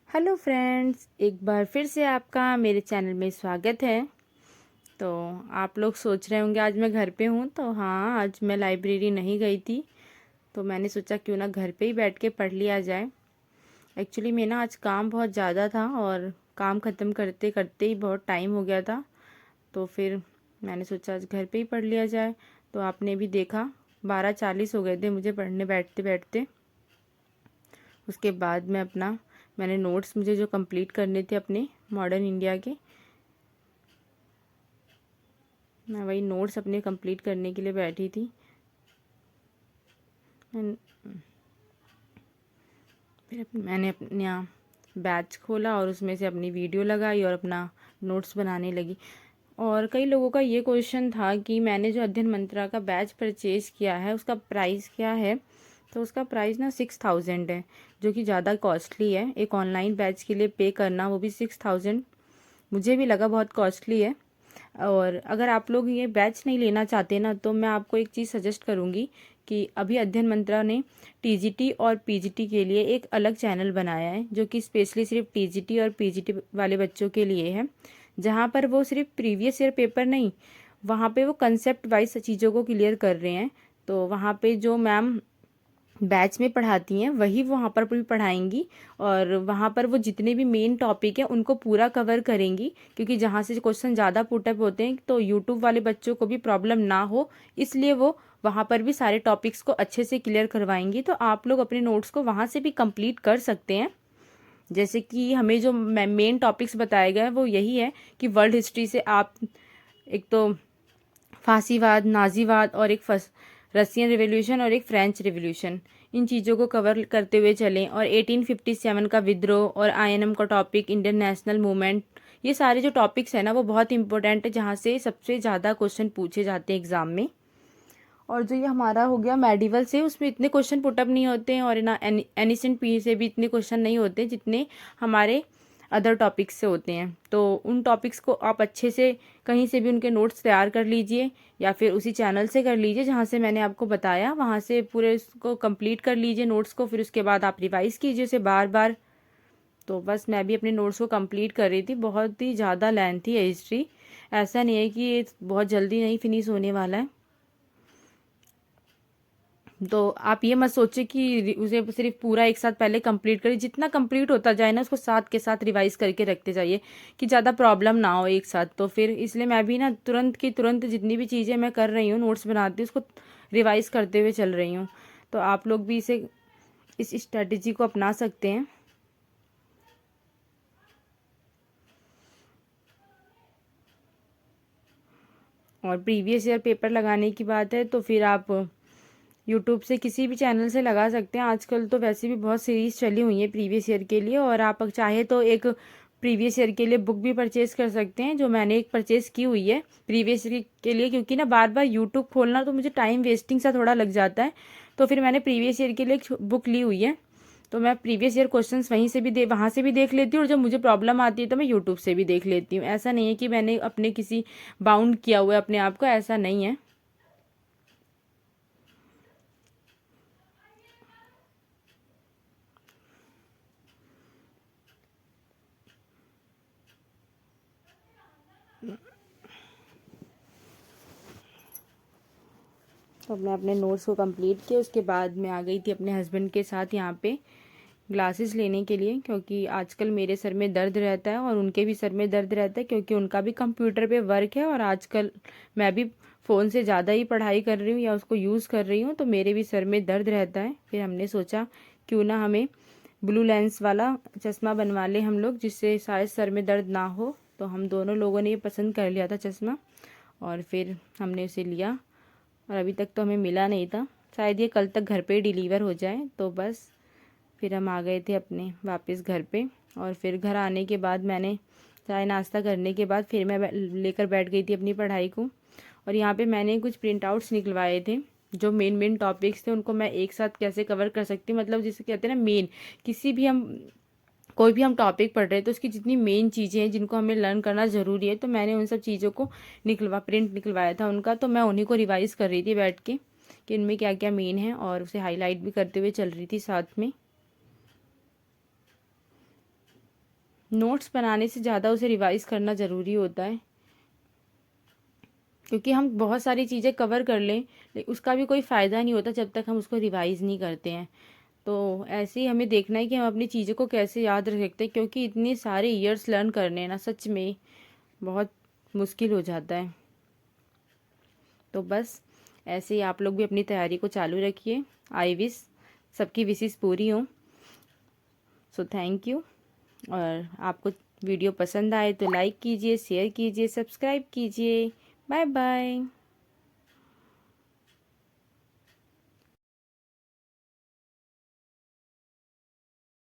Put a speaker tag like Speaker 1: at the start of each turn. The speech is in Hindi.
Speaker 1: हेलो फ्रेंड्स, एक बार फिर से आपका मेरे चैनल में स्वागत है। तो आप लोग सोच रहे होंगे आज मैं घर पे हूँ। तो हाँ, आज मैं लाइब्रेरी नहीं गई थी, तो मैंने सोचा क्यों ना घर पे ही बैठ के पढ़ लिया जाए। एक्चुअली मैं ना आज काम बहुत ज़्यादा था और काम ख़त्म करते करते ही बहुत टाइम हो गया था। तो फिर मैंने सोचा आज घर पे ही पढ़ लिया जाए। तो आपने भी देखा 12:40 हो गए थे मुझे पढ़ने बैठते बैठते। उसके बाद मैंने नोट्स मुझे जो कंप्लीट करने थे अपने मॉडर्न इंडिया के, मैं वही नोट्स अपने कंप्लीट करने के लिए बैठी थी। मैंने मैंने अपने यहाँ बैच खोला और उसमें से अपनी वीडियो लगाई और अपना नोट्स बनाने लगी। और कई लोगों का ये क्वेश्चन था कि मैंने जो अध्ययन मंत्रा का बैच परचेज़ किया है उसका प्राइस क्या है। तो उसका प्राइस ना 6000 है, जो कि ज़्यादा कॉस्टली है। एक ऑनलाइन बैच के लिए पे करना, वो भी 6000, मुझे भी लगा बहुत कॉस्टली है। और अगर आप लोग ये बैच नहीं लेना चाहते ना, तो मैं आपको एक चीज़ सजेस्ट करूँगी कि अभी अध्ययन मंत्रा ने टीजीटी और पीजीटी के लिए एक अलग चैनल बनाया है, जो कि स्पेशली सिर्फ टीजीटी और पीजीटी वाले बच्चों के लिए है। जहाँ पर वो सिर्फ प्रीवियस ईयर पेपर नहीं, वहाँ पे वो कंसेप्ट वाइज चीज़ों को क्लियर कर रहे हैं। तो वहाँ पे जो मैम बैच में पढ़ाती हैं वही वो वहाँ पर भी पढ़ाएंगी, और वहाँ पर वो जितने भी मेन टॉपिक हैं उनको पूरा कवर करेंगी। क्योंकि जहाँ से क्वेश्चन ज़्यादा पुटअप होते हैं तो यूट्यूब वाले बच्चों को भी प्रॉब्लम ना हो, इसलिए वो वहाँ पर भी सारे टॉपिक्स को अच्छे से क्लियर करवाएंगी। तो आप लोग अपने नोट्स को वहाँ से भी कंप्लीट कर सकते हैं। जैसे कि हमें जो मेन टॉपिक्स बताए गए हैं वो यही है कि वर्ल्ड हिस्ट्री से आप एक तो फांसीवाद, नाजीवाद और एक रशियन रिवॉल्यूशन और एक फ्रेंच रिवॉल्यूशन, इन चीज़ों को कवर करते हुए चलें। और 1857 का विद्रोह और आईएनएम का टॉपिक, इंडियन नेशनल मूवमेंट, ये सारे जो टॉपिक्स हैं ना वो बहुत इंपॉर्टेंट है, जहाँ से सबसे ज़्यादा क्वेश्चन पूछे जाते हैं एग्जाम में। और जो ये हमारा हो गया मेडिवल से, उसमें इतने क्वेश्चन पुटअप नहीं होते हैं, और ना एनिसेंट पी से भी इतने क्वेश्चन नहीं होते जितने हमारे अदर टॉपिक्स से होते हैं। तो उन टॉपिक्स को आप अच्छे से कहीं से भी उनके नोट्स तैयार कर लीजिए, या फिर उसी चैनल से कर लीजिए जहाँ से मैंने आपको बताया, वहाँ से पूरे उसको कंप्लीट कर लीजिए नोट्स को। फिर उसके बाद आप रिवाइज़ कीजिए उसे बार बार। तो बस मैं भी अपने नोट्स को कंप्लीट कर रही थी। बहुत ही ज़्यादा लेंथी है हिस्ट्री, ऐसा नहीं है कि ये बहुत जल्दी नहीं फिनिश होने वाला है। तो आप ये मत सोचिए कि उसे सिर्फ पूरा एक साथ पहले कंप्लीट करिए। जितना कंप्लीट होता जाए ना, उसको साथ के साथ रिवाइज करके रखते जाइए कि ज़्यादा प्रॉब्लम ना हो एक साथ। तो फिर इसलिए मैं भी ना तुरंत की तुरंत जितनी भी चीज़ें मैं कर रही हूँ, नोट्स बनाती हूँ, उसको रिवाइज करते हुए चल रही हूँ। तो आप लोग भी इस स्ट्रेटेजी को अपना सकते हैं। और प्रीवियस ईयर पेपर लगाने की बात है तो फिर आप यूट्यूब से किसी भी चैनल से लगा सकते हैं। आजकल तो वैसे भी बहुत सीरीज चली हुई है प्रीवियस ईयर के लिए, और आप चाहे तो एक प्रीवियस ईयर के लिए बुक भी परचेज कर सकते हैं, जो मैंने एक परचेज की हुई है प्रीवियस ईयर के लिए। क्योंकि ना बार बार यूट्यूब खोलना तो मुझे टाइम वेस्टिंग सा थोड़ा लग जाता है, तो फिर मैंने प्रीवियस ईयर के लिए एक बुक ली हुई है। तो मैं प्रीवियस ईयर क्वेश्चंस वहीं से भी वहाँ से भी देख लेती हूँ, और जब मुझे प्रॉब्लम आती है तो मैं यूट्यूब से भी देख लेती हूँ। ऐसा नहीं है कि मैंने अपने किसी बाउंड किया हुआ है अपने आप को, ऐसा नहीं है। तो मैं अपने नोट्स को कंप्लीट किया, उसके बाद मैं आ गई थी अपने हस्बैंड के साथ यहाँ पे ग्लासेस लेने के लिए। क्योंकि आजकल मेरे सर में दर्द रहता है और उनके भी सर में दर्द रहता है, क्योंकि उनका भी कंप्यूटर पे वर्क है, और आजकल मैं भी फ़ोन से ज़्यादा ही पढ़ाई कर रही हूँ या उसको यूज़ कर रही हूँ, तो मेरे भी सर में दर्द रहता है। फिर हमने सोचा क्यों ना हमें ब्लू लेंस वाला चश्मा बनवा ले हम लोग, जिससे शायद सर में दर्द ना हो। तो हम दोनों लोगों ने ये पसंद कर लिया था चश्मा, और फिर हमने उसे लिया। और अभी तक तो हमें मिला नहीं था, शायद ये कल तक घर पे डिलीवर हो जाए। तो बस फिर हम आ गए थे अपने वापस घर पे। और फिर घर आने के बाद मैंने चाय नाश्ता करने के बाद फिर मैं लेकर बैठ गई थी अपनी पढ़ाई को। और यहाँ पे मैंने कुछ प्रिंट आउट्स निकलवाए थे, जो मेन मेन टॉपिक्स थे उनको मैं एक साथ कैसे कवर कर सकती हूँ। मतलब जिसे कहते हैं ना मेन, किसी भी हम कोई भी हम टॉपिक पढ़ रहे हैं तो उसकी जितनी मेन चीज़ें हैं जिनको हमें लर्न करना ज़रूरी है, तो मैंने उन सब चीज़ों को प्रिंट निकलवाया था उनका। तो मैं उन्हीं को रिवाइज़ कर रही थी बैठ के कि इनमें क्या क्या मेन है, और उसे हाईलाइट भी करते हुए चल रही थी साथ में। नोट्स बनाने से ज़्यादा उसे रिवाइज़ करना ज़रूरी होता है, क्योंकि हम बहुत सारी चीज़ें कवर कर लें उसका भी कोई फ़ायदा नहीं होता जब तक हम उसको रिवाइज़ नहीं करते हैं। तो ऐसे ही हमें देखना है कि हम अपनी चीज़ों को कैसे याद रख सकते हैं, क्योंकि इतने सारे ईयर्स लर्न करने हैं ना, सच में बहुत मुश्किल हो जाता है। तो बस ऐसे ही आप लोग भी अपनी तैयारी को चालू रखिए। आई विश सबकी विशेस पूरी हों। So thank you. और आपको वीडियो पसंद आए तो लाइक कीजिए, शेयर कीजिए, सब्सक्राइब कीजिए। Bye bye.